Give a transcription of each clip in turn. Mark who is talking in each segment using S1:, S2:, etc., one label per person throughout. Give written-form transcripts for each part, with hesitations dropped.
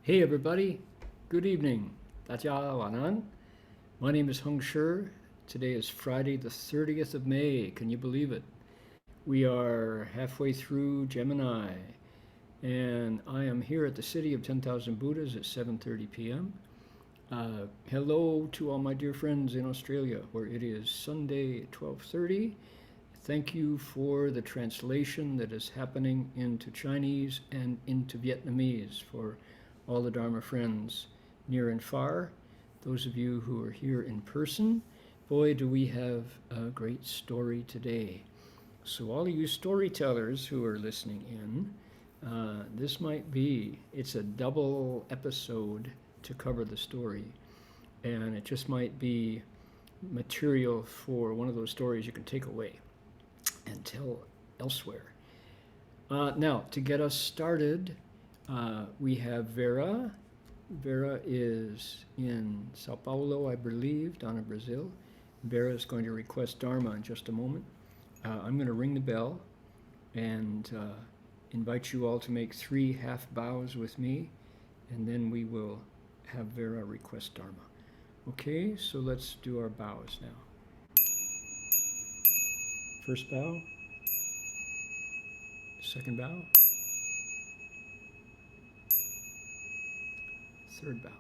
S1: Hey everybody, good evening. 大家晚安. My name is Heng Shi. Today is Friday the 30th of May. Can you believe it? We are halfway through Gemini, and I am here at the City of 10,000 Buddhas at 7:30 p.m. Hello to all my dear friends in Australia, where it is Sunday at 12:30. Thank you for the translation that is happening into Chinese and into Vietnamese for all the Dharma friends near and far. Those of you who are here in person, boy, do we have a great story today. So, all of you storytellers who are listening in, this might be, it's a double episode to cover the story. And it just might be material for one of those stories you can take away and tell elsewhere. Now, to get us started, we have Vera. Vera is in Sao Paulo, I believe, down in Brazil. Vera is going to request Dharma in just a moment. I'm going to ring the bell and invite you all to make 3 half bows with me, and then we will have Vera request Dharma. Okay, so let's do our bows now. First bow, second bow, third bow.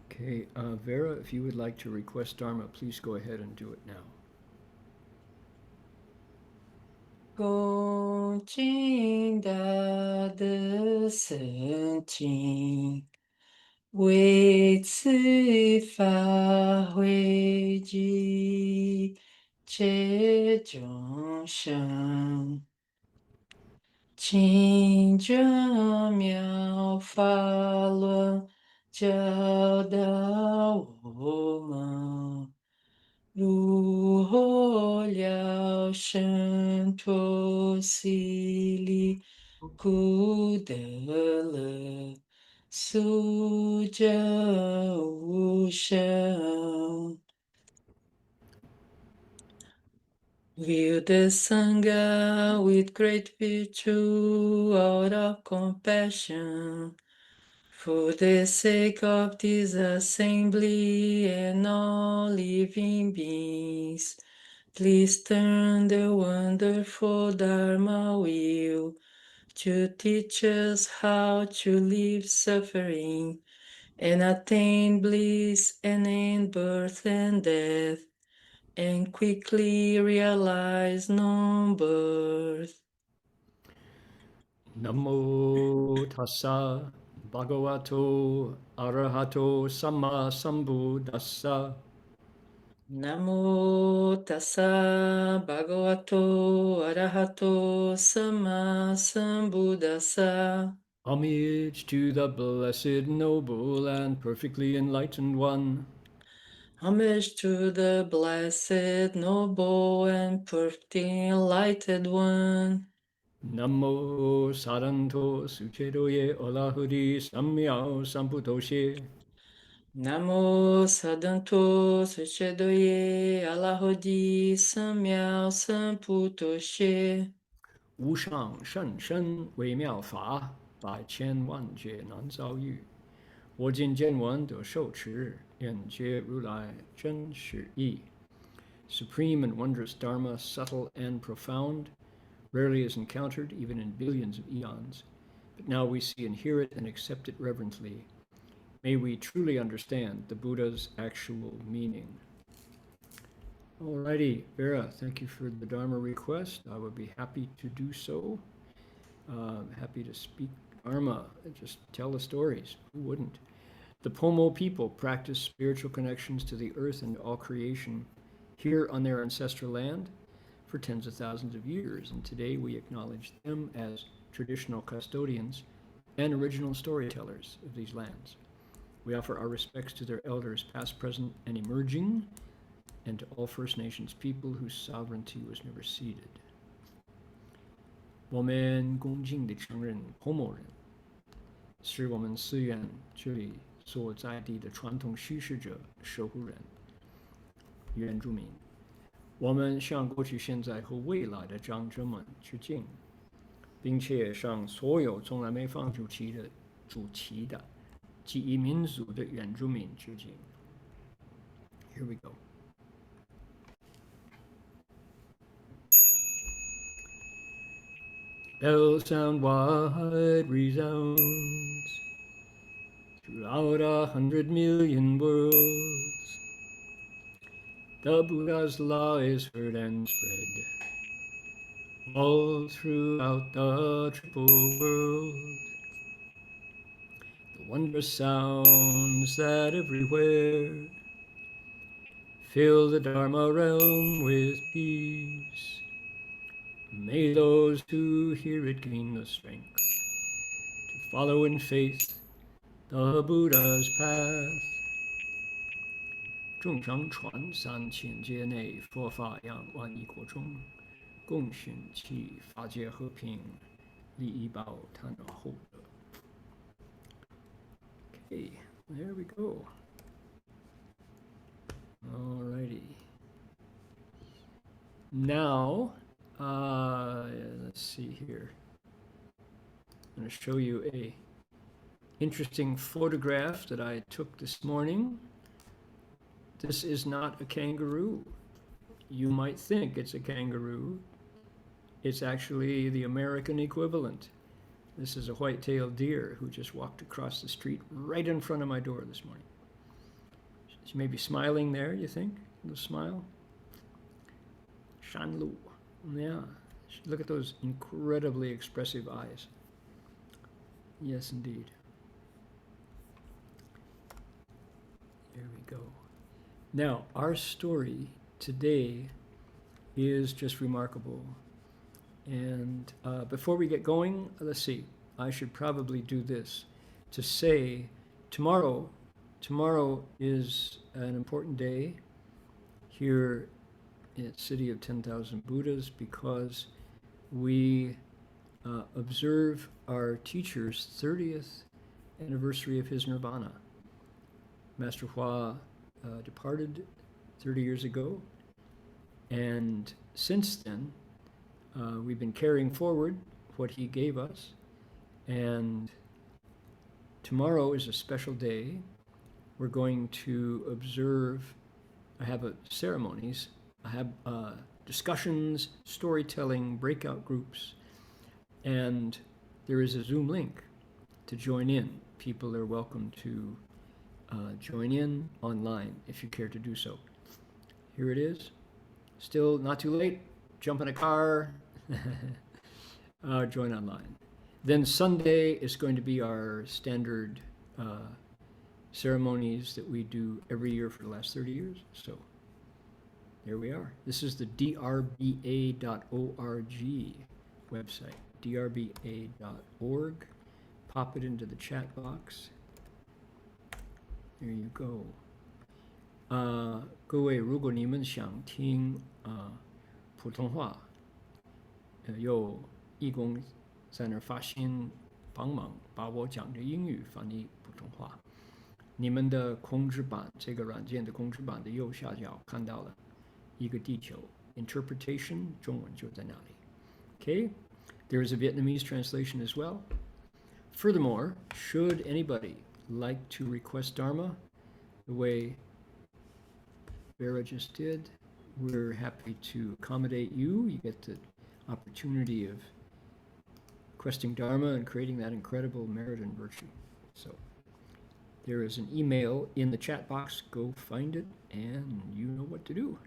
S1: Okay, Vera, if you would like to request Dharma, please go ahead and do it now.
S2: 恭敬大德圣经，为此法汇集，切众生，清净妙法论，教导我们。如何了生脱死离苦得乐，速证无生。View the Sangha with great virtue out of compassion. For the sake of this assembly and all living beings, please turn the wonderful Dharma wheel to teach us how to leave suffering and attain bliss and end birth and death, and quickly realize non-birth.
S1: Namo tassa bhagavato arahato samma sambuddhassa.
S2: Namo tassa bhagavato arahato samma sambuddhassa.
S1: Homage to the blessed, noble, and perfectly enlightened one.
S2: Homage to the blessed, noble, and perfectly enlightened one.
S1: Namo saranto suchedoye olahuri samyao samputoshe.
S2: Namo sadanto suchedoye alahodi samyao samputoshe.
S1: 无上甚深微妙法，百千万劫难遭遇。我今见闻得受持，愿解如来真实义。Supreme and wondrous Dharma, subtle and profound, rarely is encountered even in billions of eons. But now we see and hear it and accept it reverently. May we truly understand the Buddha's actual meaning. Alrighty, Vera, thank you for the Dharma request. I would be happy to do so. Happy to speak Dharma, just tell the stories. Who wouldn't? The Pomo people practice spiritual connections to the earth and all creation here on their ancestral land for tens of thousands of years, and today we acknowledge them as traditional custodians and original storytellers of these lands. We offer our respects to their elders, past, present, and emerging, and to all First Nations people whose sovereignty was never ceded. 我们恭敬地承认 Pomo 人是我们寺院这里所在地的传统叙事者、守护人、原住民。我们向过去、现在和未来的长者们致敬，并且向所有从来没放主旗的记忆民族的原住民致敬。Here we go. Bell sound wide resounds throughout 100 million worlds. The Buddha's law is heard and spread all throughout the triple world. The wondrous sounds that everywhere fill the Dharma realm with peace. May those who hear it gain the strength to follow in faith the Buddha's path. 众生传3000劫内，佛法扬万亿国中，共寻其法界和平，利益报贪恼后得。Okay, there we go. Alrighty. Now, let's see here. I'm going to show you a interesting photograph that I took this morning. This is not a kangaroo. You might think it's a kangaroo. It's actually the American equivalent. This is a white-tailed deer who just walked across the street right in front of my door this morning. She may be smiling there, you think? The smile. Shanlu. Yeah. Look at those incredibly expressive eyes. Yes, indeed. There we go. Now, our story today is just remarkable. And before we get going, let's see, I should probably do this to say tomorrow is an important day here in City of 10,000 Buddhas because we observe our teacher's 30th anniversary of his nirvana. Master Hua departed 30 years ago, and since then, we've been carrying forward what he gave us, and tomorrow is a special day. We're going to observe, I have ceremonies, I have discussions, storytelling, breakout groups, and there is a Zoom link to join in. People are welcome to join in online if you care to do so. Here it is. Still not too late. Jump in a car, join online. Then Sunday is going to be our standard ceremonies that we do every year for the last 30 years. So there we are. This is the drba.org website, drba.org. Pop it into the chat box. There you go. 各位，如果你们想听普通话，有义工在那儿发心帮忙把我讲的英语翻译普通话。你们的控制板，这个软件的控制板的右下角看到了一个地球 ，interpretation 中文就在那里。Okay, there is a Vietnamese translation as well. Furthermore, should anybody like to request Dharma, the way Vera just did, we're happy to accommodate you. You get the opportunity of requesting Dharma and creating that incredible merit and virtue. So there is an email in the chat box. Go find it, and you know what to do.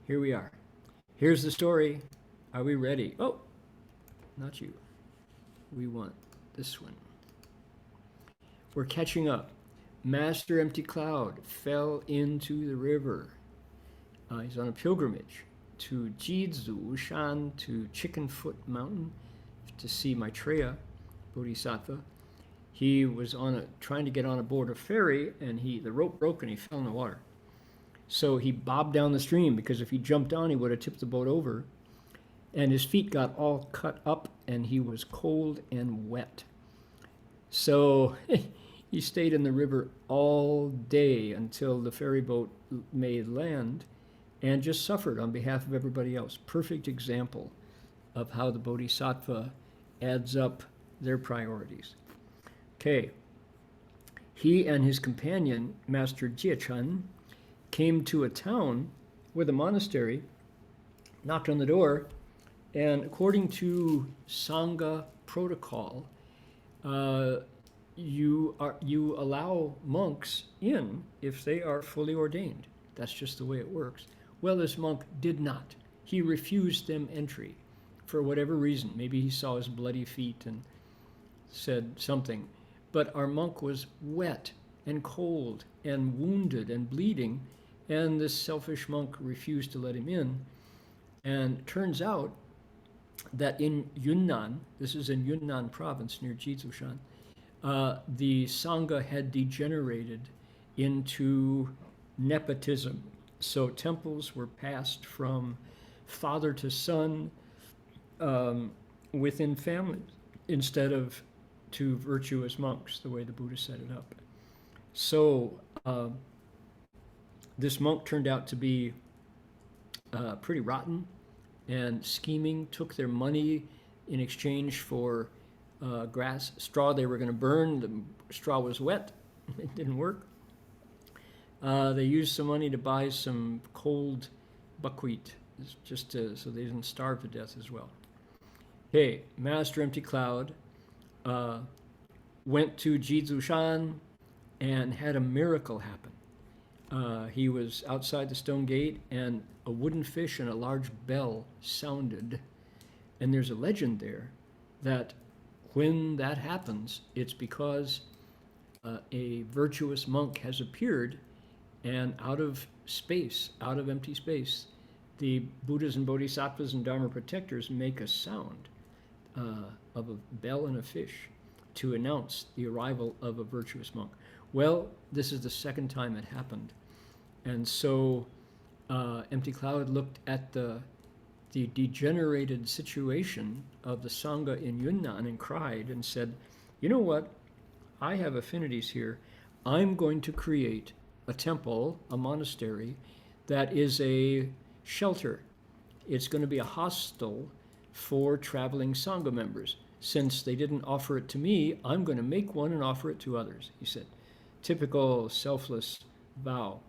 S1: Here we are. Here's the story. Are we ready? Oh, not you. We want this one. We're catching up. Master Empty Cloud fell into the river. He's on a pilgrimage to Jizu Shan, to Chicken Foot Mountain, to see Maitreya Bodhisattva. He was trying to get on aboard a ferry, and the rope broke and he fell in the water. So he bobbed down the stream, because if he jumped on, he would have tipped the boat over. And his feet got all cut up, and he was cold and wet. So he stayed in the river all day until the ferry boat made land, and just suffered on behalf of everybody else. Perfect example of how the Bodhisattva adds up their priorities. Okay. He and his companion, Master Jiechan, came to a town with a monastery, knocked on the door, and according to Sangha protocol, you allow monks in if they are fully ordained. That's just the way it works. Well, this monk did not. He refused them entry for whatever reason. Maybe he saw his bloody feet and said something. But our monk was wet and cold and wounded and bleeding, and this selfish monk refused to let him in. And it turns out that in Yunnan, this is in Yunnan province near Jizushan, the Sangha had degenerated into nepotism. So temples were passed from father to son within families instead of to virtuous monks, the way the Buddha set it up. So this monk turned out to be pretty rotten and scheming, took their money in exchange for straw they were going to burn. The straw was wet. It didn't work. They used some money to buy some cold buckwheat just so they didn't starve to death as well. Hey, Master Empty Cloud went to Jizushan and had a miracle happen. He was outside the stone gate, and a wooden fish and a large bell sounded. And there's a legend there that when that happens, it's because a virtuous monk has appeared, and out of space, out of empty space, the Buddhas and Bodhisattvas and Dharma protectors make a sound of a bell and a fish to announce the arrival of a virtuous monk. Well, this is the second time it happened. And so Empty Cloud looked at the degenerated situation of the Sangha in Yunnan and cried and said, you know what? I have affinities here. I'm going to create a temple, a monastery, that is a shelter. It's going to be a hostel for traveling Sangha members. Since they didn't offer it to me, I'm going to make one and offer it to others, he said. Typical selfless vow.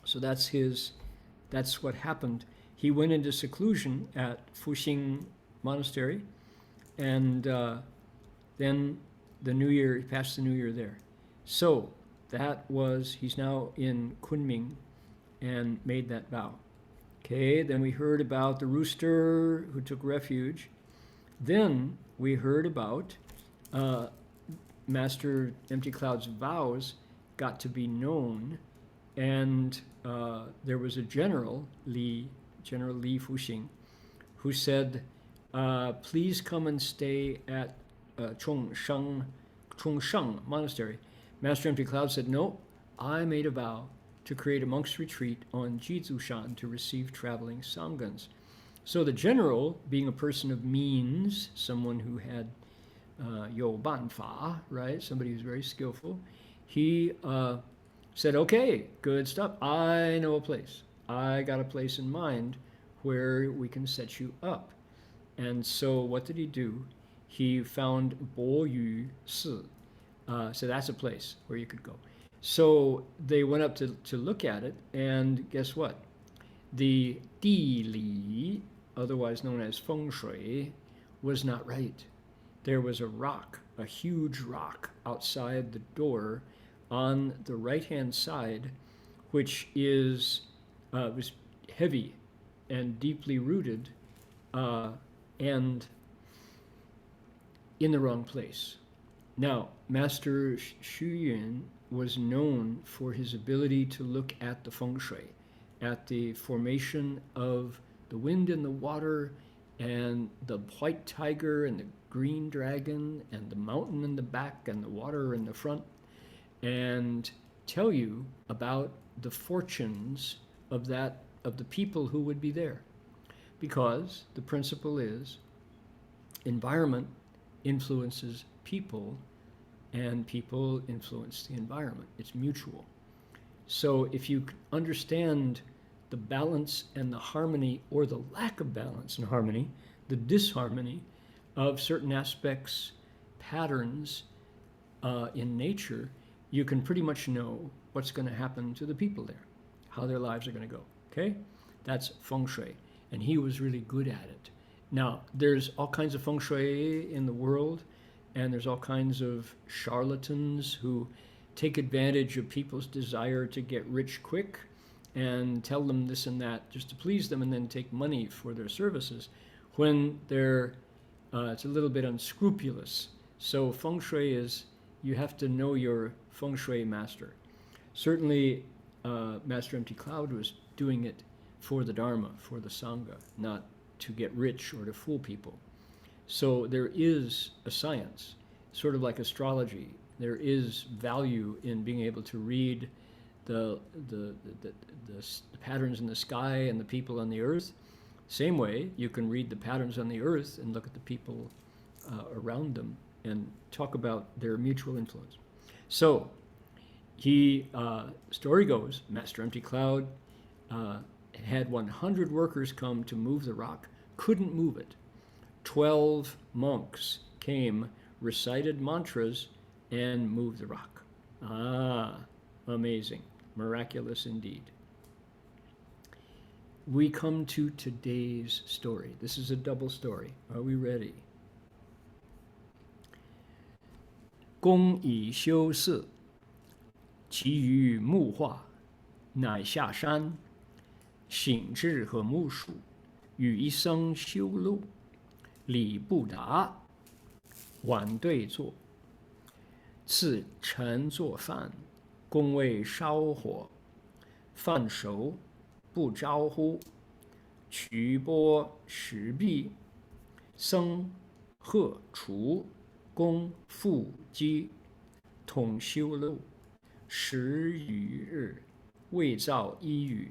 S1: So that's what happened. He went into seclusion at Fuxing Monastery, and then the New Year, he passed the New Year there. So he's now in Kunming and made that vow. Okay, then we heard about the rooster who took refuge. Then we heard about Master Empty Cloud's vows got to be known, and there was a General Li Fuxing, who said, please come and stay at Chongshan Monastery. Master Empty Cloud said, no, I made a vow to create a monk's retreat on Jizushan to receive traveling Sanghas. So the general, being a person of means, someone who had you banfa, right, somebody who's very skillful, he said, okay, good stuff. I know a place. I got a place in mind where we can set you up. And so what did he do? He found Bo Yu Si. So that's a place where you could go. So they went up to look at it, and guess what? The Di Li, otherwise known as Feng Shui, was not right. There was a rock, a huge rock outside the door on the right-hand side, which was heavy and deeply rooted and in the wrong place. Now, Master Xuyun was known for his ability to look at the feng shui, at the formation of the wind and the water, and the white tiger and the green dragon, and the mountain in the back and the water in the front, and tell you about the fortunes of the people who would be there. Because the principle is environment influences people, and people influence the environment. It's mutual. So if you understand the balance and the harmony, or the lack of balance and harmony, the disharmony of certain aspects, patterns in nature, you can pretty much know what's going to happen to the people there, how their lives are going to go. Okay? That's feng shui. And he was really good at it. Now, there's all kinds of feng shui in the world, and there's all kinds of charlatans who take advantage of people's desire to get rich quick and tell them this and that just to please them, and then take money for their services when they're it's a little bit unscrupulous. So feng shui is, you have to know your feng shui master. Certainly Master Empty Cloud was doing it for the Dharma, for the Sangha, not to get rich or to fool people. So there is a science, sort of like astrology. There is value in being able to read the patterns in the sky and the people on the earth. Same way, you can read the patterns on the earth and look at the people around them and talk about their mutual influence. So story goes, Master Empty Cloud had 100 workers come to move the rock, couldn't move it. 12 monks came, recited mantras, and moved the rock. Amazing, miraculous indeed. We come to today's story. This is a double story. Are we ready? 公以修寺，其余木化，乃下山，醒至和木属，与一僧修路，礼不达，晚对坐，次晨做饭，公为烧火，饭熟，不招呼，渠波石壁，僧贺除，公复积，统修路，10余日，未造一语，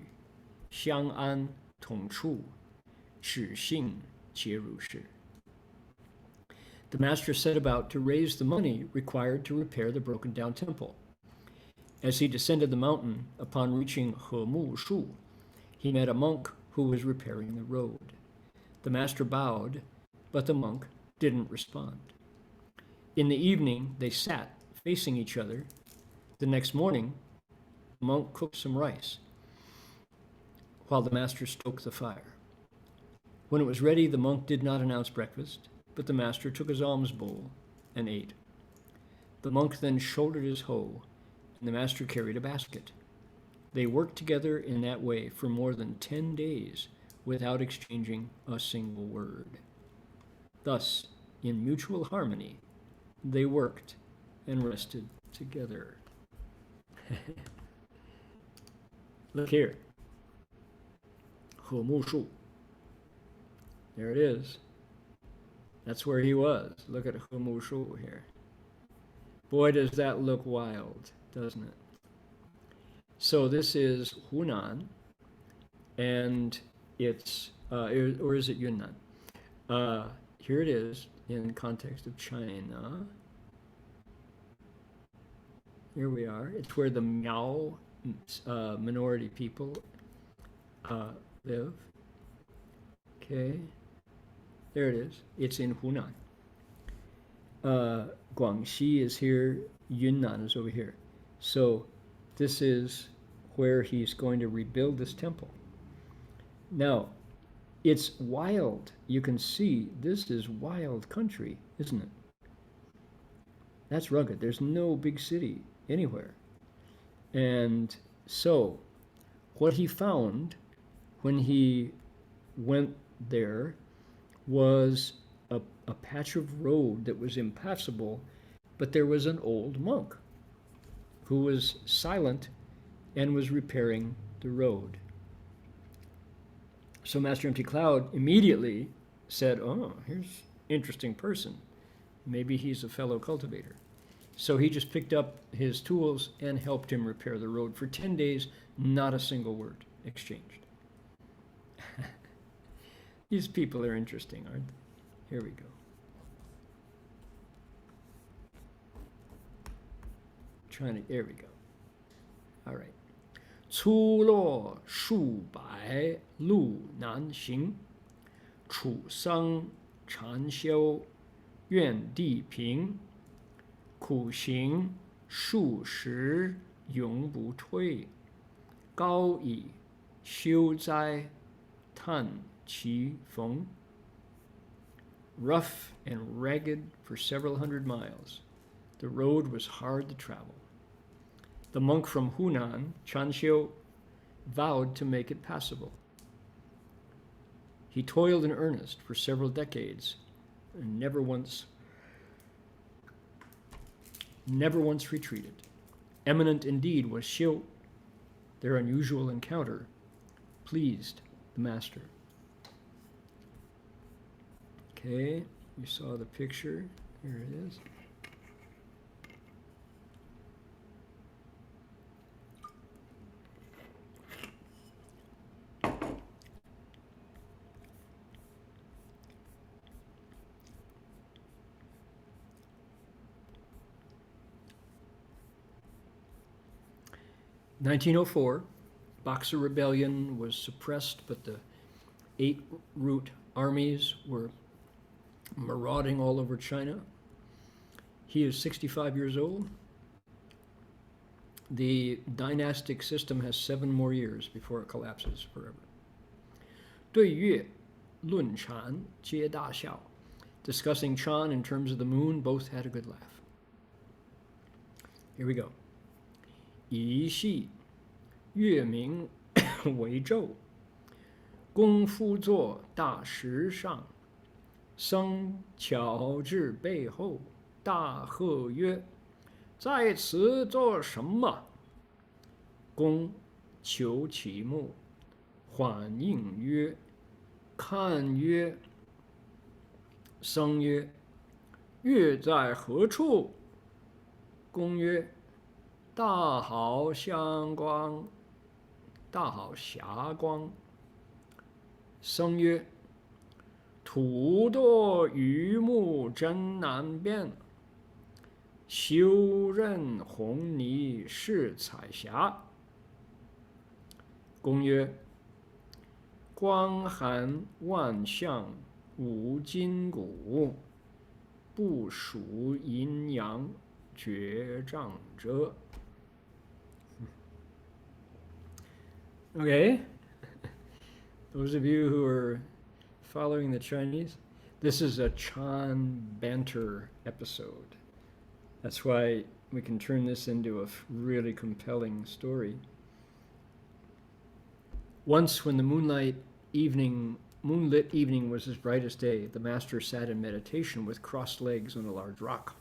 S1: 相安统处，止信皆如是。The master set about to raise the money required to repair the broken down temple. As he descended the mountain, upon reaching Hemu Shu, he met a monk who was repairing the road. The master bowed, but the monk didn't respond. In the evening, they sat facing each other. The next morning, the monk cooked some rice while the master stoked the fire. When it was ready, the monk did not announce breakfast, but the master took his alms bowl and ate. The monk then shouldered his hoe, and the master carried a basket. They worked together in that way for more than 10 days without exchanging a single word. Thus, in mutual harmony, they worked and rested together. Look here. Humushu. There it is. That's where he was. Look at Humushu here. Boy, does that look wild, doesn't it? So this is Hunan, and it's, or is it Yunnan? Here it is in context of China. Here we are. It's where the Miao minority people live. Okay. There it is. It's in Hunan. Guangxi is here. Yunnan is over here. So this is where he's going to rebuild this temple. Now, it's wild. You can see this is wild country, isn't it? That's rugged. There's no big city anywhere. And so what he found when he went there was a patch of road that was impassable, but there was an old monk who was silent and was repairing the road. So Master Empty Cloud immediately said, oh, here's an interesting person. Maybe he's a fellow cultivator. So he just picked up his tools and helped him repair the road. For 10 days, not a single word exchanged. These people are interesting, aren't they? Here we go. There we go. All right. 粗落数百路难行，楚桑禅修愿地平，苦行数十永不退，高以修哉叹其逢。Rough and ragged for several hundred miles, the road was hard to travel. The monk from Hunan, Chanxiu, vowed to make it passable. He toiled in earnest for several decades and never once retreated. Eminent indeed was Xiu. Their unusual encounter pleased the master. Okay, you saw the picture. Here it is. (1904), Boxer Rebellion was suppressed, but the 8 root armies were marauding all over China. He is 65 years old. The dynastic system has 7 more years before it collapses forever. 对月论禅皆大笑. Discussing Chan in terms of the moon, both had a good laugh. Here we go. 一系月明为昼，功夫坐大石上，僧巧至背后，大喝曰：“在此做什么？”公求其目，缓应曰：“看曰。”僧曰：“月在何处？”公曰：“大好相光，大好霞光。”僧曰：“土多鱼目真难辨，修任红泥是彩霞。”公曰：“光寒万象无筋骨，不属阴阳绝障者。” Okay, those of you who are following the Chinese, this is a Chan banter episode. That's why we can turn this into a really compelling story. Once, when the moonlit evening was as bright as day, the master sat in meditation with crossed legs on a large rock.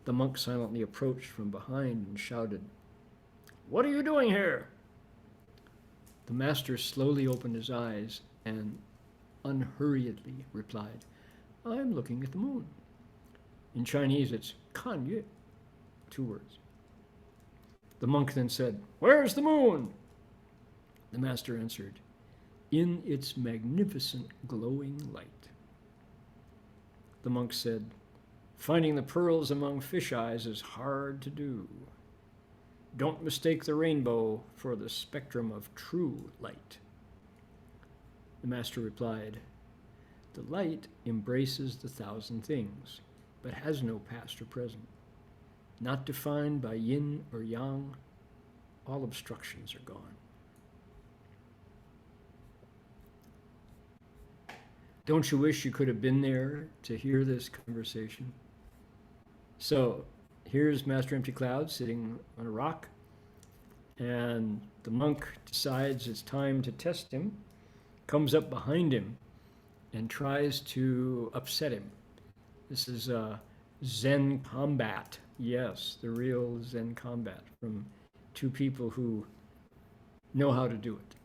S1: The monk silently approached from behind and shouted, "What are you doing here?" The master slowly opened his eyes and unhurriedly replied, "I'm looking at the moon." In Chinese, it's 看月, 2 words. The monk then said, "Where's the moon?" The master answered, "In its magnificent glowing light." The monk said, "Finding the pearls among fish eyes is hard to do. Don't mistake the rainbow for the spectrum of true light." The master replied, "The light embraces the 1,000 things, but has no past or present. Not defined by yin or yang, all obstructions are gone." Don't you wish you could have been there to hear this conversation? So here's Master Empty Cloud sitting on a rock, and the monk decides it's time to test him, comes up behind him, and tries to upset him. This is a Zen combat. Yes, the real Zen combat from 2 people who know how to do it.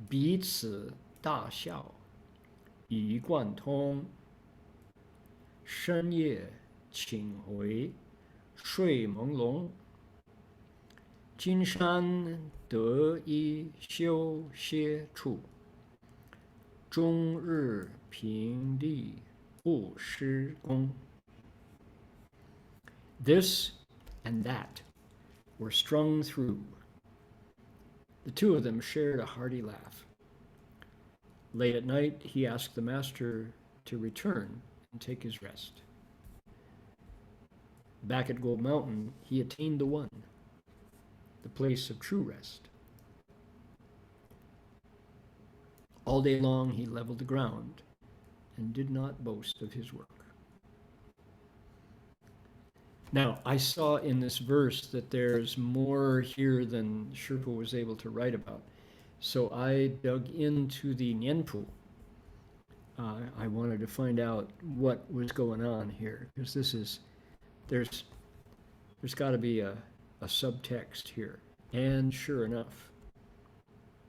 S1: 彼此大笑，一贯通。深夜请回，睡朦胧。金山得一休歇处，终日平地不施功. This and that were strung through. The two of them shared a hearty laugh. Late at night, he asked the master to return and take his rest. Back at Gold Mountain, he attained the one, the place of true rest. All day long, he leveled the ground and did not boast of his work. Now, I saw in this verse that there's more here than Sherpa was able to write about. So I dug into the Nianpu. I wanted to find out what was going on here, because there's got to be a subtext here. And sure enough,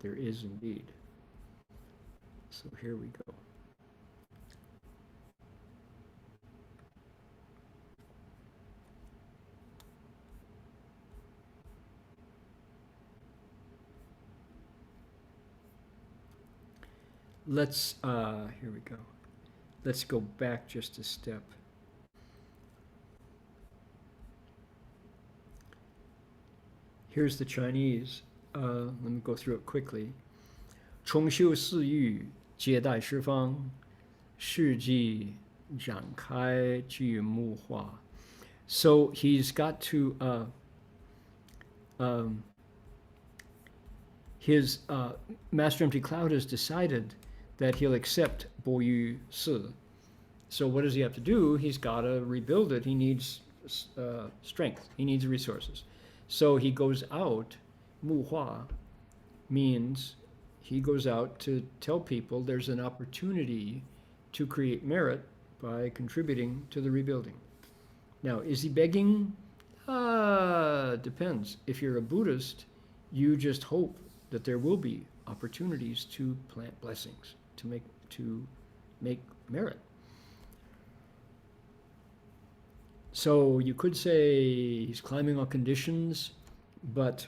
S1: there is indeed. So here we go. Let's, here we go. Let's go back just a step. Here's the Chinese. Let me go through it quickly. 重修四欲，接待十方，世纪展开具木化. So he's got to, his Master Empty Cloud has decided that he'll accept Bo Yu Si. So what does he have to do? He's got to rebuild it. He needs strength. He needs resources. So he goes out. Mu Hua means he goes out to tell people there's an opportunity to create merit by contributing to the rebuilding. Now, is he begging? Depends. If you're a Buddhist, you just hope that there will be opportunities to plant blessings, to make merit. So you could say he's climbing on conditions, but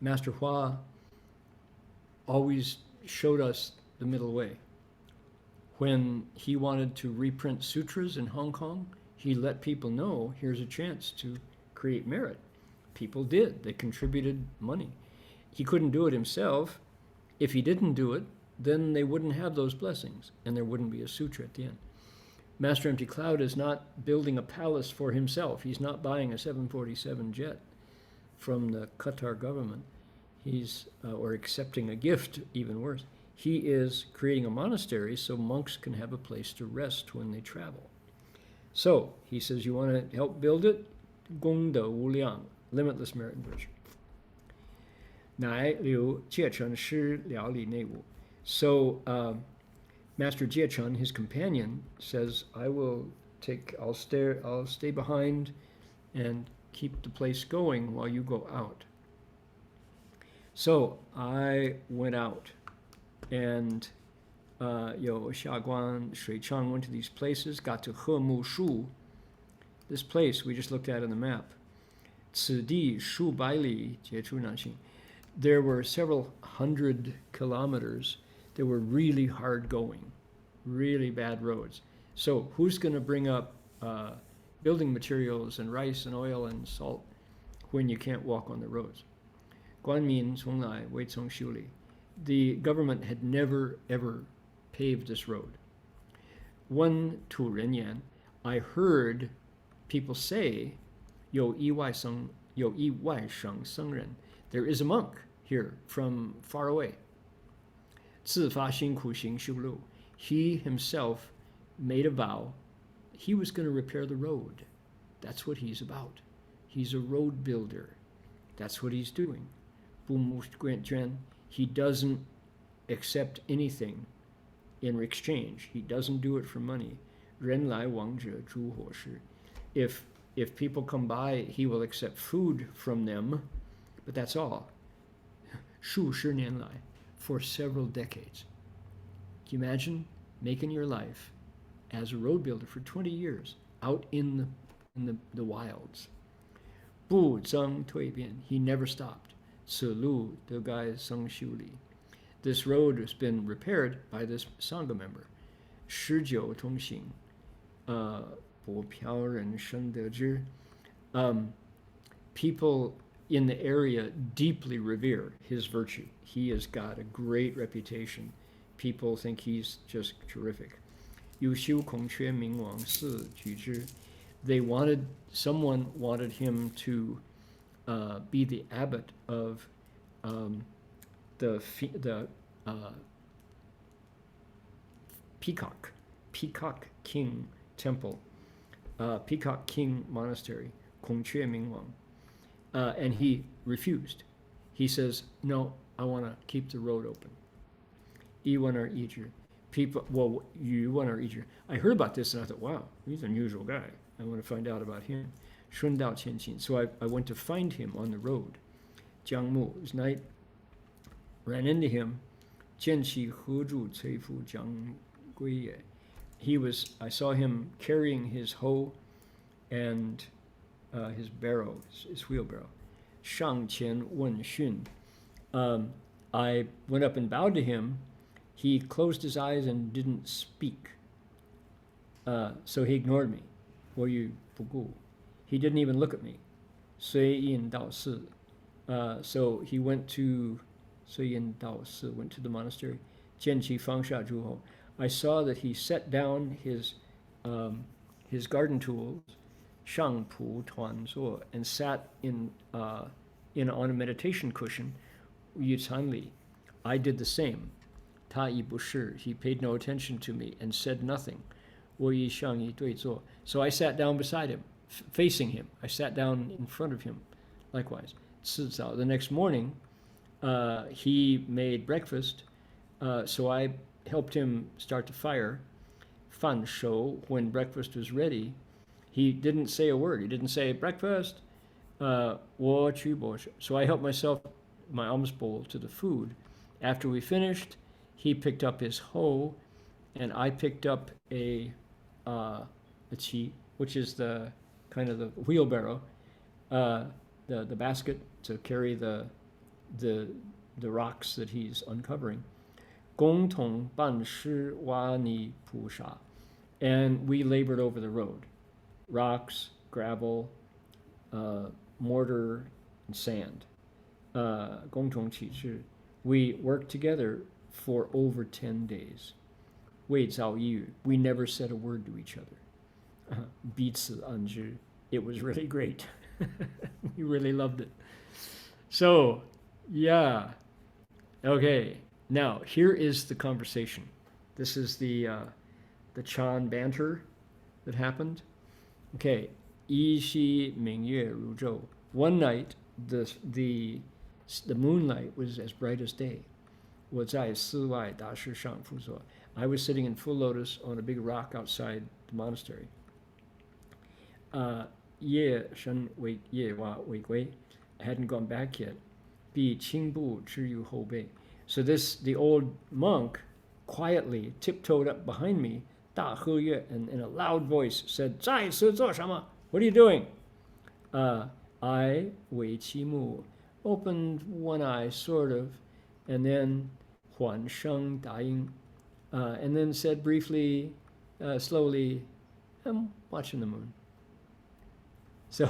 S1: Master Hua always showed us the middle way. When he wanted to reprint sutras in Hong Kong, he let people know here's a chance to create merit. People did. They contributed money. He couldn't do it himself. If he didn't do it, then they wouldn't have those blessings, and there wouldn't be a sutra at the end. Master Empty Cloud is not building a palace for himself. He's not buying a 747 jet from the Qatar government. He's, or accepting a gift, even worse. He is creating a monastery so monks can have a place to rest when they travel. So he says, you want to help build it? Gong de wu liang, limitless merit and virtue. Nai liu jie chen shi liao li nei wu. So Master Jie Chun, his companion, says, I'll stay behind and keep the place going while you go out. So I went out, and Xiaguan, Shui Chang went to these places, got to He Mu Shu, this place we just looked at on the map. 此地数百里杰出南行. There were several hundred kilometers that were really hard going, really bad roads. So who's going to bring up building materials and rice and oil and salt when you can't walk on the roads? Guanmin Songlai Wei Cong Xiuli. The government had never, ever paved this road. One Tu Ren Yan, I heard people say, 有意外生僧人. There is a monk here from far away. 自发辛苦行修路. He himself made a vow. He was going to repair the road. That's what he's about. He's a road builder. That's what he's doing. He doesn't accept anything in exchange. He doesn't do it for money. 人来往者诸伙食. If people come by, he will accept food from them, but that's all. 数十年来, for several decades. Can you imagine making your life as a road builder for 20 years out in the wilds? 不增退变. He never stopped. 此路得该生修理. this road has been repaired by this Sangha member. 十九同行, 薄飘人生得知. People in the area deeply revere his virtue. He has got a great reputation. People think he's just terrific. 有修孔雀明王寺举之. Someone wanted him to be the abbot of the Peacock King Temple, Peacock King Monastery, 孔雀明王. And he refused. He says, no, I want to keep the road open. 一问而一之. Yu问而一之. I heard about this and I thought, wow, he's an unusual guy. I want to find out about him. 顺道前行. So I went to find him on the road. 江木, this night, ran into him. 见其合住崔夫将归也. I saw him carrying his hoe and his barrow, his wheelbarrow. 上前问讯. I went up and bowed to him. He closed his eyes and didn't speak. So he ignored me. 我与不顾. He didn't even look at me. 随引导寺. So he went to 随引导寺, went to the monastery. 见其方下诸侯. I saw that he set down his garden tools, 上蒲团坐, and sat on a meditation cushion. 于禅里. I did the same. 他亦不是, he paid no attention to me and said nothing. 我与上以对坐. So I sat down beside him, facing him. I sat down in front of him, likewise. 次早, the next morning, he made breakfast, so I helped him start the fire. 饭熟, when breakfast was ready, he didn't say a word. He didn't say breakfast. 我去博士. So I helped my alms bowl to the food. After we finished, he picked up his hoe, and I picked up a qi, which is the kind of the wheelbarrow, the basket to carry the rocks that he's uncovering. 共同办事挖泥铺沙. And we labored over the road. Rocks, gravel, mortar, and sand. 共同起事. We worked together for over 10 days. 未遭一语. We never said a word to each other. 彼此安之. It was really great. We really loved it. So, yeah. Okay. Now, here is the conversation. This is the Chan banter that happened. Okay. 依稀明月如昼. One night, the moonlight was as bright as day. 我在寺外大石上趺坐. I was sitting in full lotus on a big rock outside the monastery. 夜深夜晚未归. I hadn't gone back yet. 必轻步之于后背. So the old monk quietly tiptoed up behind me, 大喝乐, and in a loud voice said, 在此做什么? What are you doing? I, 微其目, opened one eye, sort of, and then 缓声答应, and then said briefly, slowly, I'm watching the moon. So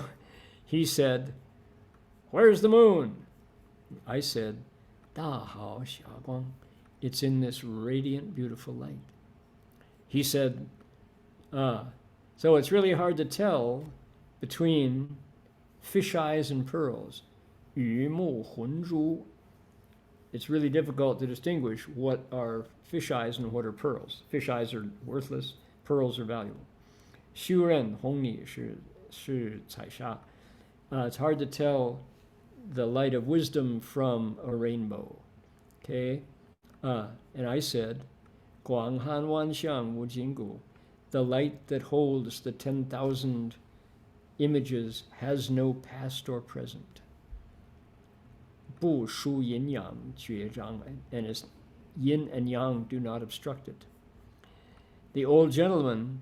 S1: he said, where's the moon? I said, 大好霞光. It's in this radiant, beautiful light. He said, so it's really hard to tell between fish eyes and pearls. 鱼目混珠. It's really difficult to distinguish what are fish eyes and what are pearls. Fish eyes are worthless, pearls are valuable. 修人红你是彩霞. It's hard to tell the light of wisdom from a rainbow. Okay? And I said, 广汉万象无尽故. The light that holds the 10,000 images has no past or present. 不输阴阳绝障, and its yin and yang do not obstruct it. The old gentleman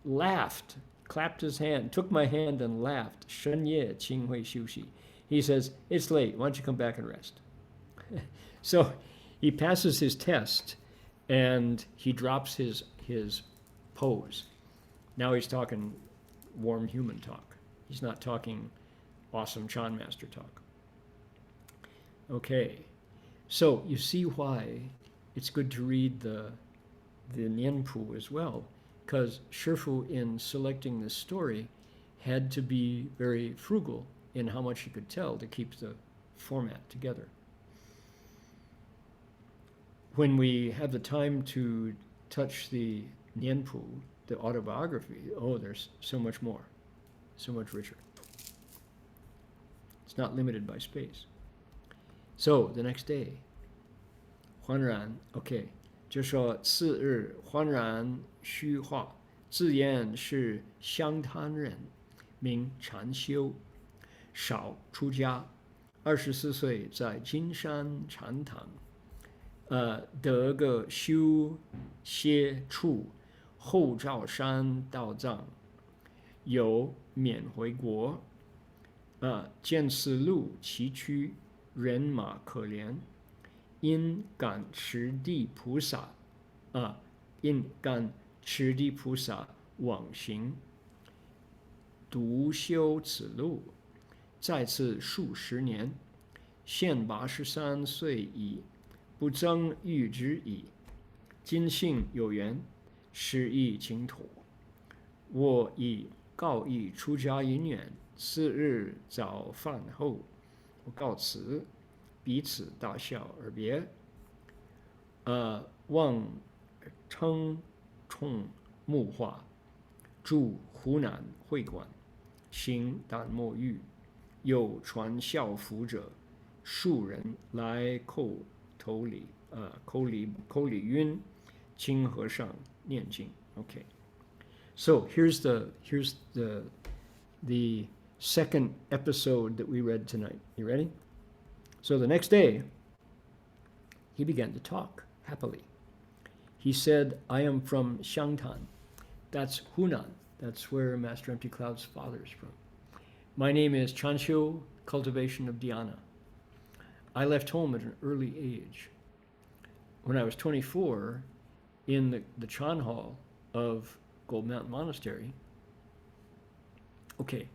S1: laughed, clapped his hand, took my hand and laughed. 深夜清慧休息. He says, it's late, why don't you come back and rest? So He passes his test and he drops his pose. Now he's talking warm human talk. He's not talking awesome Chan master talk. Okay, so you see why it's good to read the Nianpu as well, because Shifu, in selecting this story, had to be very frugal in how much he could tell to keep the format together. When we have the time to touch the Nianpu, the autobiography, oh, there's so much more, so much richer. It's not limited by space. So the next day, 焕然 OK， 就说次日焕然虚化，自言是湘滩人，名禅修，少出家，24岁在金山禅堂，得个修歇处，后照山道藏，有免回国，见此路崎岖，人马可怜，因感持地菩萨，因感持地菩萨往行，独修此路，在此数十年，现83岁矣，不增欲之矣。今幸有缘，施意请妥。我已告以出家因缘，次日早饭后，我告辞，彼此大笑而别。望称冲木化，住湖南会馆，行胆墨玉，有传校服者，数人来叩头礼，叩礼晕，请和尚念经。Okay, so here's the second episode that we read tonight. You ready? So the next day, he began to talk happily. He said, I am from Xiangtan. That's Hunan. That's where Master Empty Cloud's father is from. My name is Chanxiu, cultivation of dhyana. I left home at an early age. When I was 24, in the Chan Hall of Gold Mountain Monastery. Okay,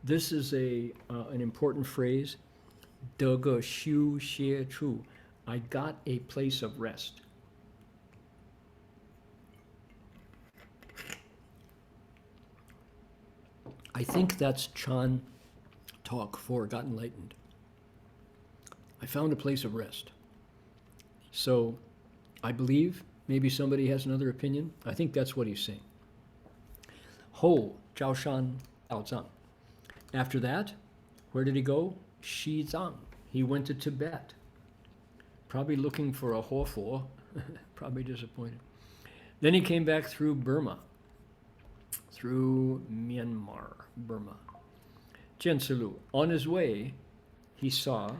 S1: this is an important phrase. 得个修歇处. I got a place of rest. I think that's Chan talk for got enlightened. I found a place of rest. So I believe, maybe somebody has another opinion. I think that's what he's saying. Ho Zhao Shan Dao Zhang. After that, where did he go? Xizang. He went to Tibet. Probably looking for a Hofo. Probably disappointed. Then he came back through Burma, through Myanmar, Burma. Jianzilu. On his way, he saw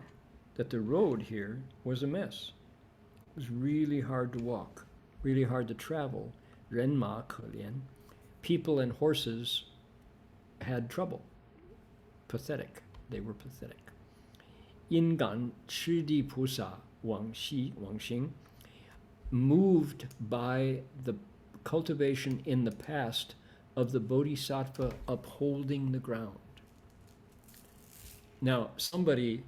S1: that the road here was a mess. It was really hard to walk, really hard to travel. Renma Kelian. People and horses had trouble. Pathetic. They were pathetic. Ingan Chidi Pusa Wang Xing, moved by the cultivation in the past of the Bodhisattva upholding the ground. Now, somebody,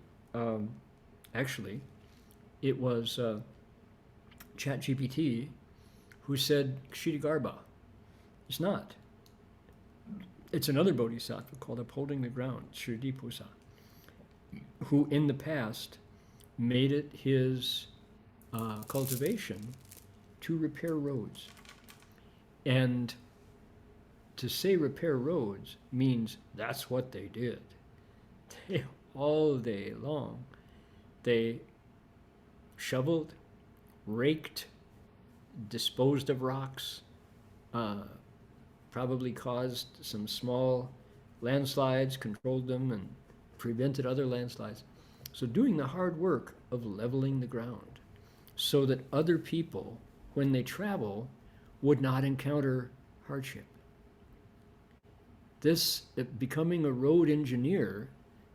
S1: actually, it was ChatGPT who said Kshitigarbha. It's not. It's another Bodhisattva called Upholding the Ground, Shridipusa, who in the past made it his cultivation to repair roads. And to say repair roads means that's what they did. All day long, they shoveled, raked, disposed of rocks, probably caused some small landslides, controlled them, and prevented other landslides. So doing the hard work of leveling the ground so that other people, when they travel, would not encounter hardship. This, becoming a road engineer,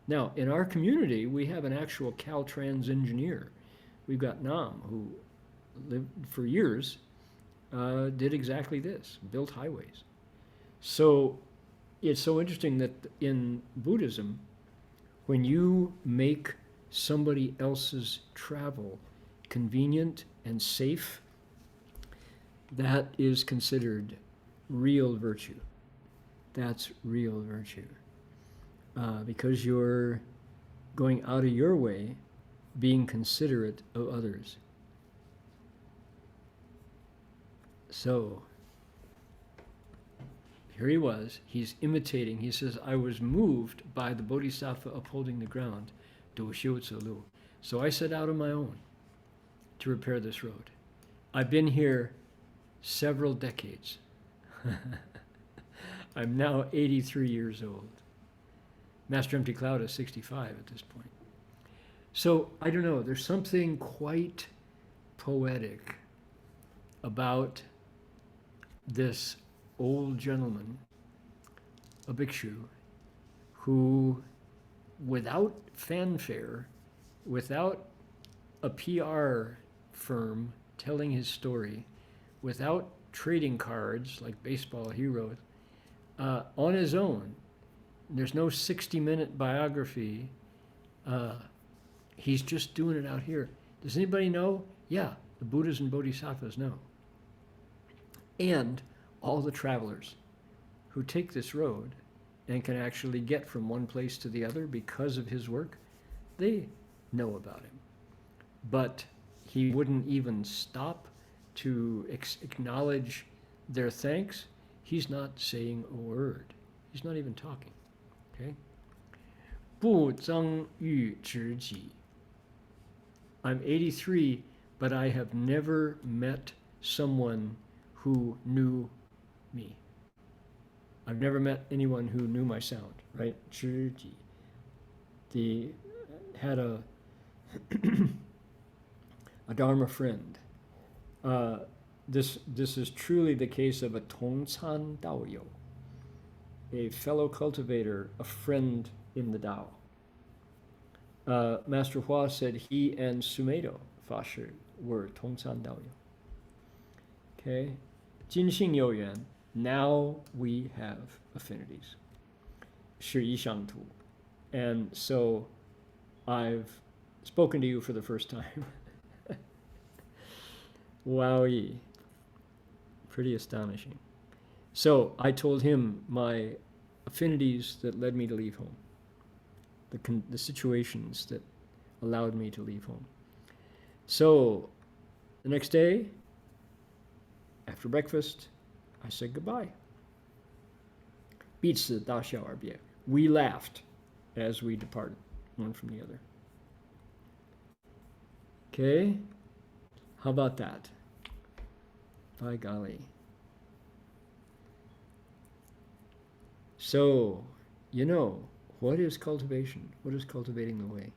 S1: now in our community, we have an actual Caltrans engineer We've got Nam, who lived for years, did exactly this, built highways. So it's so interesting that in Buddhism, when you make somebody else's travel convenient and safe, that is considered real virtue. That's real virtue. Because you're going out of your way, being considerate of others. So, here he was, he's imitating. He says, I was moved by the Bodhisattva upholding the ground, do xiu zi lu. So I set out on my own to repair this road. I've been here several decades. I'm now 83 years old. Master Empty Cloud is 65 at this point. So, I don't know, there's something quite poetic about this old gentleman, a bhikshu, who, without fanfare, without a PR firm telling his story, without trading cards like baseball heroes, on his own, there's no 60-minute biography. He's just doing it out here. Does anybody know? Yeah, the Buddhas and Bodhisattvas know. And all the travelers who take this road and can actually get from one place to the other because of his work, they know about him. But he wouldn't even stop to acknowledge their thanks. He's not saying a word. He's not even talking. Okay? 不增欲知己. I'm 83, but I have never met someone who knew me. I've never met anyone who knew my sound, right? 知己. Had a a Dharma friend. This is truly the case of a Tongcan Daoyo, a fellow cultivator, a friend in the Tao. Master Hua said he and Sumedo Fashi were Tongcan Daoyo. Okay, Jinxing Youyuan. Now we have affinities. 是一相图. And so I've spoken to you for the first time. Wowie. Pretty astonishing. So I told him my affinities that led me to leave home, the situations that allowed me to leave home. So the next day, after breakfast, I said goodbye. 彼此大笑而别. We laughed as we departed, one from the other. Okay, how about that? By golly. So, you know, what is cultivation? What is cultivating the way?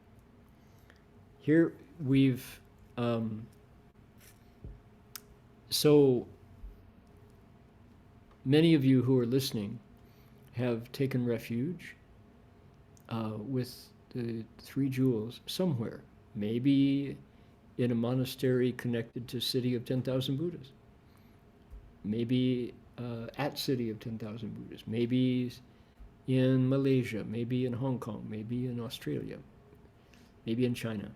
S1: Here we've, so many of you who are listening have taken refuge with the three jewels somewhere, maybe in a monastery connected to City of 10,000 Buddhas, maybe at City of 10,000 Buddhas, maybe in Malaysia, maybe in Hong Kong, maybe in Australia, maybe in China,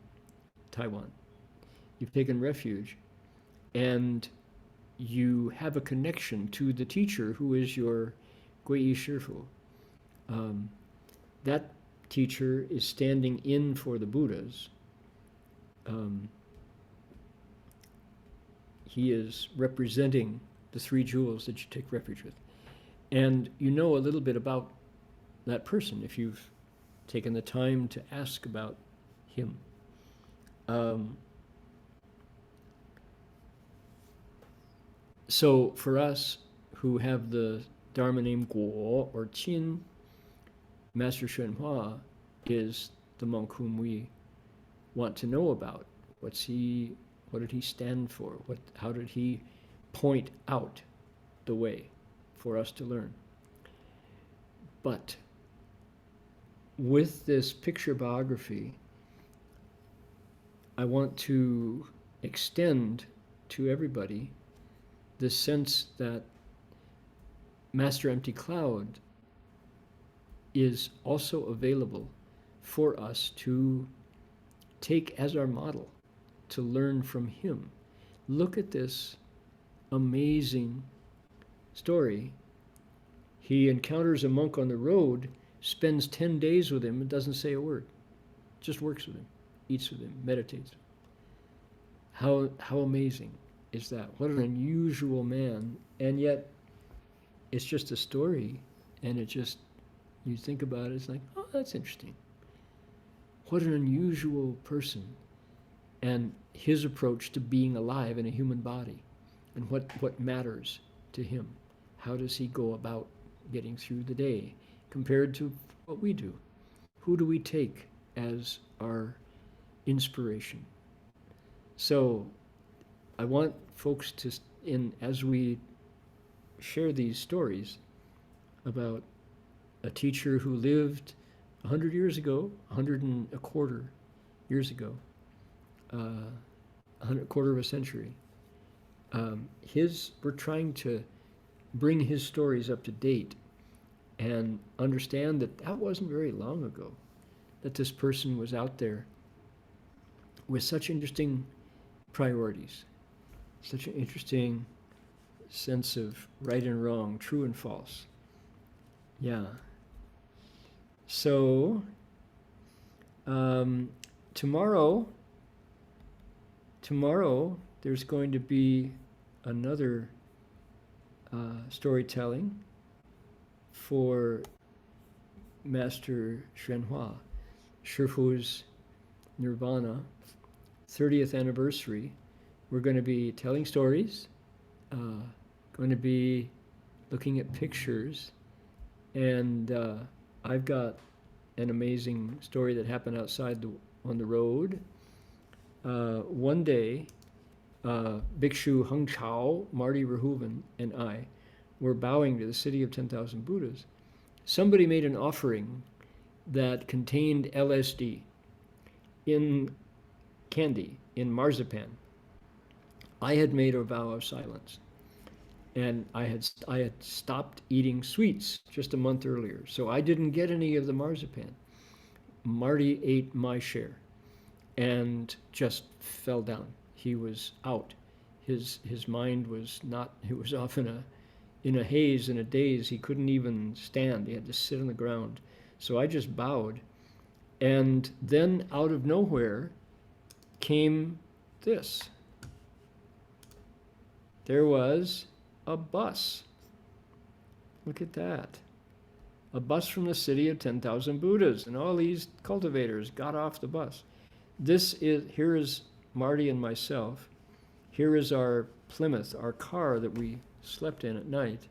S1: Taiwan. You've taken refuge and you have a connection to the teacher who is your Guiyi Shifu. That teacher is standing in for the Buddhas. He is representing the three jewels that you take refuge with. And you know a little bit about that person if you've taken the time to ask about him. So for us who have the Dharma name Guo or Qin, Master Xuyun Hua is the monk whom we want to know about. What did he stand for? How did he point out the way for us to learn? But with this picture biography, I want to extend to everybody this sense that Master Empty Cloud is also available for us to take as our model, to learn from him. Look at this amazing story. He encounters a monk on the road, spends 10 days with him, and doesn't say a word. Just works with him, eats with him, meditates. How amazing is that? What an unusual man. And yet, it's just a story, and it just, you think about it, it's like, oh, that's interesting. What an unusual person. And his approach to being alive in a human body, and what matters to him. How does he go about getting through the day compared to what we do? Who do we take as our inspiration? So I want folks to, as we share these stories about a teacher who lived 100 years ago, 100 and a quarter years ago, a quarter of a century. We're trying to bring his stories up to date and understand that that wasn't very long ago, that this person was out there with such interesting priorities, such an interesting sense of right and wrong, true and false. Yeah. So, tomorrow there's going to be another storytelling for Master Xuyun Shifu's Nirvana 30th anniversary. We're going to be telling stories, going to be looking at pictures, and I've got an amazing story that happened outside on the road. One day, Bhikshu Heng Chao, Marty Verhoeven, and I were bowing to the city of 10,000 Buddhas. Somebody made an offering that contained LSD in candy, in marzipan. I had made a vow of silence, and I had stopped eating sweets just a month earlier, so I didn't get any of the marzipan. Marty ate my share and just fell down. He was out. His mind was not. He was off in a haze, in a daze. He couldn't even stand. He had to sit on the ground. So I just bowed, and then out of nowhere came this. There was a bus. Look at that. A bus from the city of 10,000 Buddhas, and all these cultivators got off the bus. Here is Marty and myself. Here is our Plymouth, our car that we slept in at night.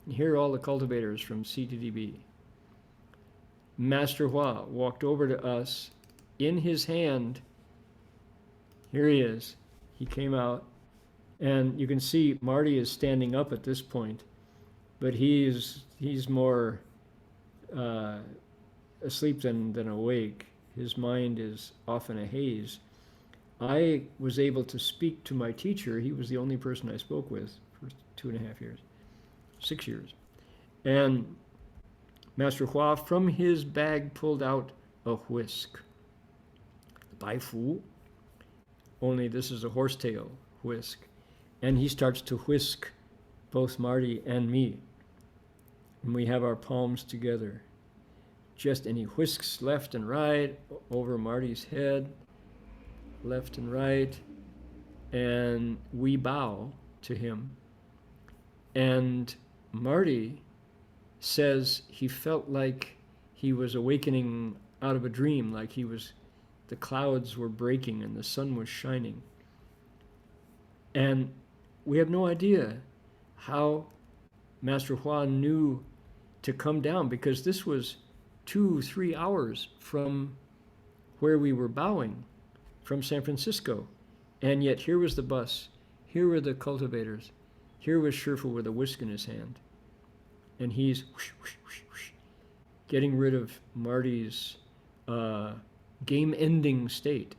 S1: And here are all the cultivators from CTDB. Master Hua walked over to us. In his hand, here he is. He came out, and you can see Marty is standing up at this point, but he's more asleep than awake. His mind is off in a haze. I was able to speak to my teacher. He was the only person I spoke with for 2.5 years, 6 years. And Master Hua, from his bag, pulled out a whisk. Bai Fu, only this is a horsetail whisk. And he starts to whisk both Marty and me. And we have our palms together. And he whisks left and right over Marty's head, left and right, and we bow to him. And Marty says he felt like he was awakening out of a dream, like the clouds were breaking and the sun was shining. And we have no idea how Master Hua knew to come down, because this was 2-3 hours from where we were bowing, from San Francisco. And yet here was the bus, here were the cultivators, here was Shifu with a whisk in his hand. And he's whoosh, whoosh, whoosh, whoosh, getting rid of Marty's game-ending state.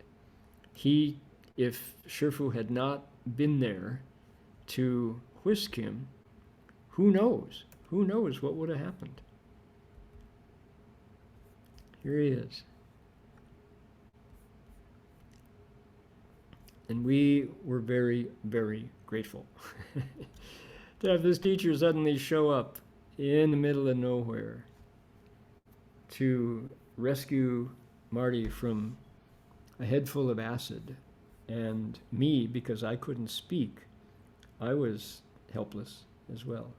S1: If Shifu had not been there to whisk him, who knows? Who knows what would have happened? Here he is. And we were very, very grateful to have this teacher suddenly show up in the middle of nowhere to rescue Marty from a head full of acid. And me, because I couldn't speak, I was helpless as well.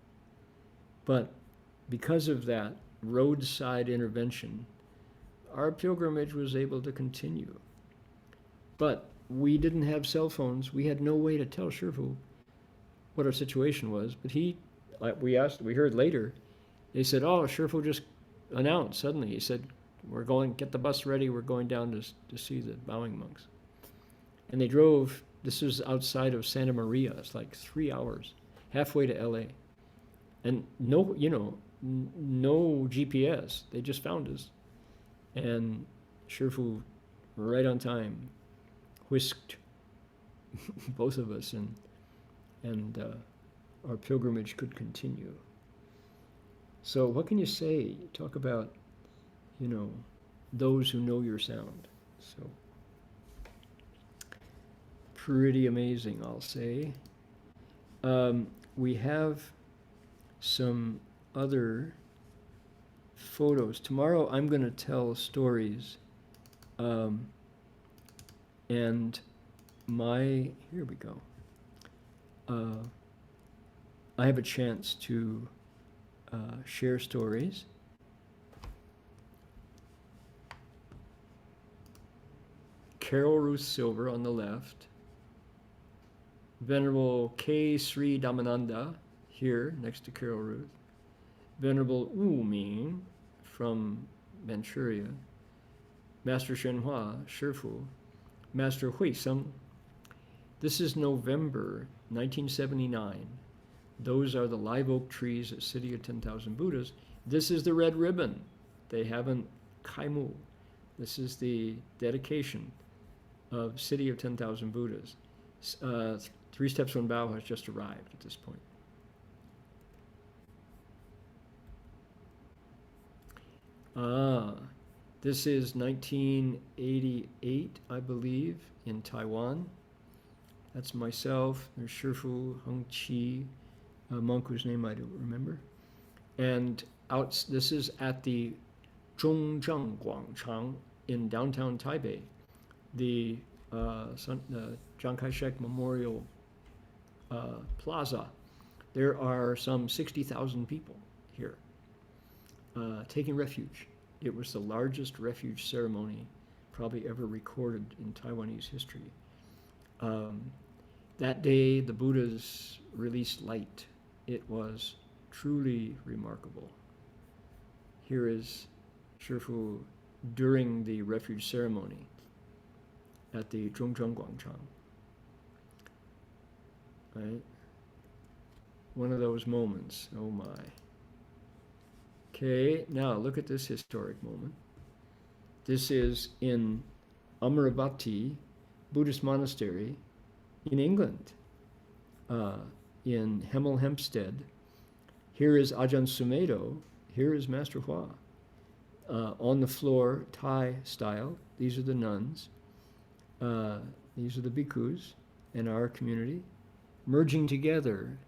S1: But because of that roadside intervention, our pilgrimage was able to continue. But we didn't have cell phones. We had no way to tell Shifu what our situation was. But we heard later, they said, oh, Shifu just announced suddenly. He said, we're going, get the bus ready. We're going down to see the bowing monks. And they drove, this was outside of Santa Maria. It's like 3 hours, halfway to LA. And no GPS. They just found us. And Shifu, right on time, whisked both of us, and our pilgrimage could continue. So what can you say? Talk about, those who know your sound. So pretty amazing, I'll say. We have some other photos. Tomorrow I'm going to tell stories, and here we go. I have a chance to share stories. Carol Ruth Silver on the left. Venerable K. Sri Damananda here next to Carol Ruth. Venerable Wu Ming from Manchuria. Master Shenhua, Shifu. Master Huiseng. This is November 1979. Those are the live oak trees at City of 10,000 Buddhas. This is the red ribbon. They haven't kaimu. This is the dedication of City of 10,000 Buddhas. 3 Steps One Bow has just arrived at this point. This is 1988, I believe, in Taiwan. That's myself. There's Shifu Heng Qi, a monk whose name I don't remember. And this is at the Zhongzheng Guangchang in downtown Taipei, the Chiang Kai-shek Memorial Plaza. There are some 60,000 people here taking refuge. It was the largest refuge ceremony probably ever recorded in Taiwanese history. That day, the Buddhas released light. It was truly remarkable. Here is Shifu during the refuge ceremony at the Zhongzheng Guangchang. Right? One of those moments, oh my. Okay, now look at this historic moment. This is in Amaravati Buddhist Monastery in England, in Hemel Hempstead. Here is Ajahn Sumedho. Here is Master Hua. On the floor, Thai style. These are the nuns. These are the bhikkhus in our community, merging together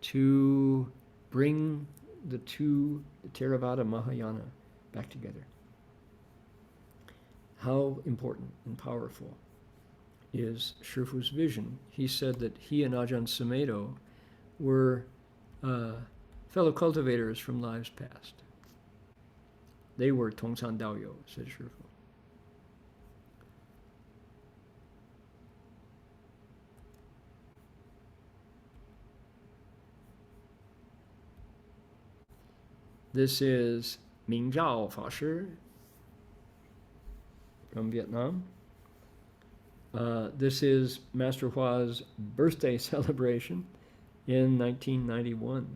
S1: to bring the Theravada Mahayana back together. How important and powerful is Shifu's vision. He said that he and Ajahn Sumedho were fellow cultivators from lives past. They were Tongsan Daoyo, said Shifu. This is Ming Zhao Fa Shi from Vietnam. This is Master Hua's birthday celebration in 1991,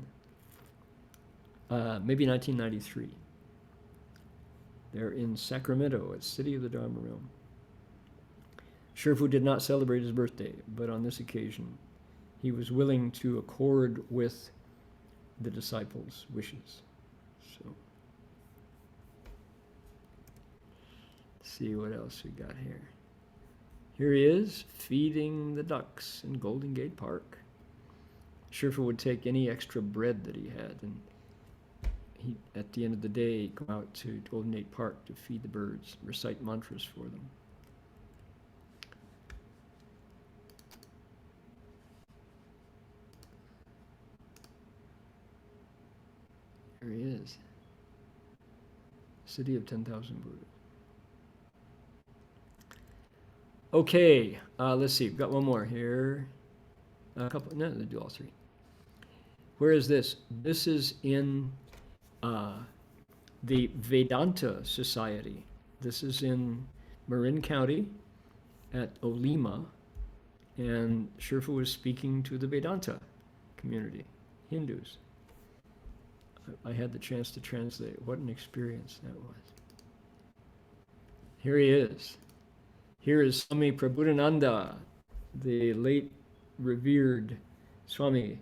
S1: maybe 1993. They're in Sacramento at City of the Dharma Realm. Shifu did not celebrate his birthday, but on this occasion, he was willing to accord with the disciples' wishes. So, let's see what else we got here. Here he is, feeding the ducks in Golden Gate Park. Shifu would take any extra bread that he had, and he, at the end of the day, come out to Golden Gate Park to feed the birds, recite mantras for them. There he is. City of 10,000 Buddhas. Okay, let's see. We've got one more here. A couple. No, they do all three. Where is this? This is in the Vedanta Society. This is in Marin County at Olima, and Shifu was speaking to the Vedanta community, Hindus. I had the chance to translate. What an experience that was. Here he is. Here is Swami Prabhudananda, the late revered Swami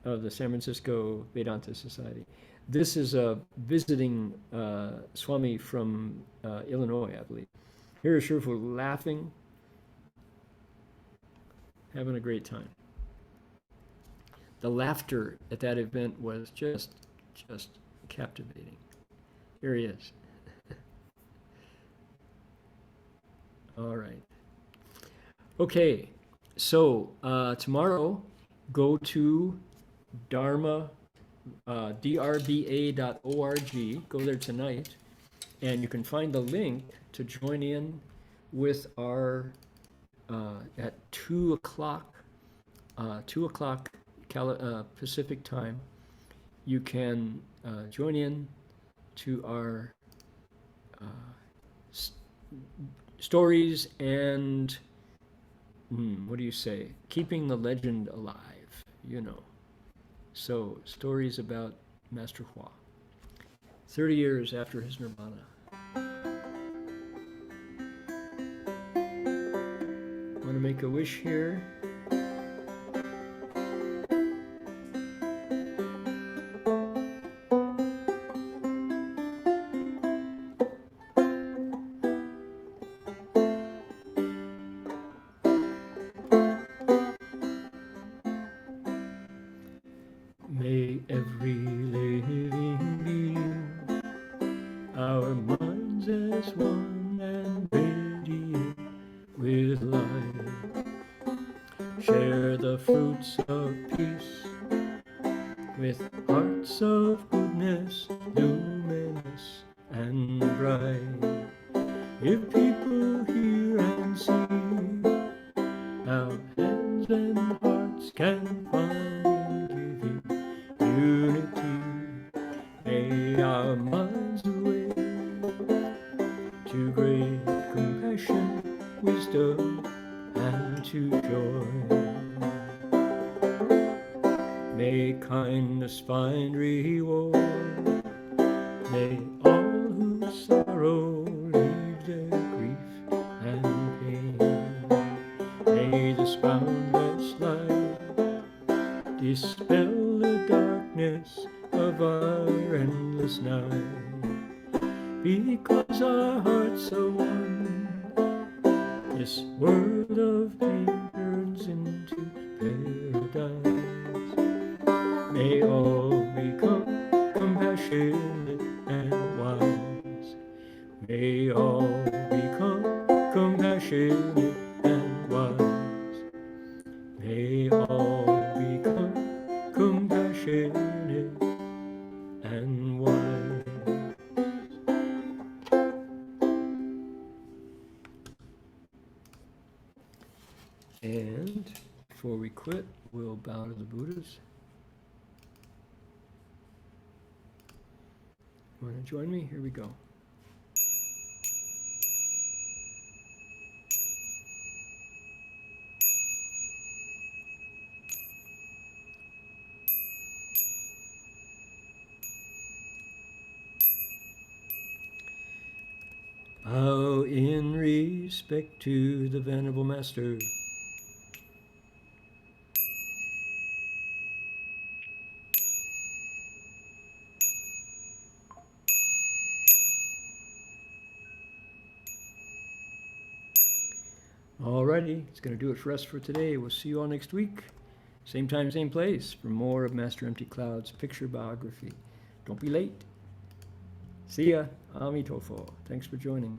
S1: of the San Francisco Vedanta Society. This is a visiting Swami from Illinois, I believe. Here is Shifu laughing, having a great time. The laughter at that event was just captivating. Here he is. All right. Okay, so tomorrow, go to Dharma, drba.org. Go there tonight, and you can find the link to join in with our at 2 o'clock, 2 o'clock Pacific time. You can join in to our stories and, what do you say, keeping the legend alive, you know. So, stories about Master Hua, 30 years after his nirvana. Want to make a wish here? May every living being, our minds as one and radiate with light, share the fruits of peace with hearts of goodness, luminous and bright. If people hear and see, our hands and hearts can find in giving unity. May our minds awake to great compassion, wisdom, and to joy. May kindness find reward. May all who sorrow leave their grief and pain. May this boundless light dispel the darkness of our endless night. Because our hearts are one, this world of pain turns into paradise. May all become compassionate and wise. May all become compassionate and wise. May all become compassionate and wise. And before we quit, we'll bow to the Buddhas. Want to join me? Here we go. Bow in respect to the Venerable Master. Alrighty, it's going to do it for us for today. We'll see you all next week. Same time, same place for more of Master Empty Cloud's picture biography. Don't be late. See ya. Amitofo. Thanks for joining.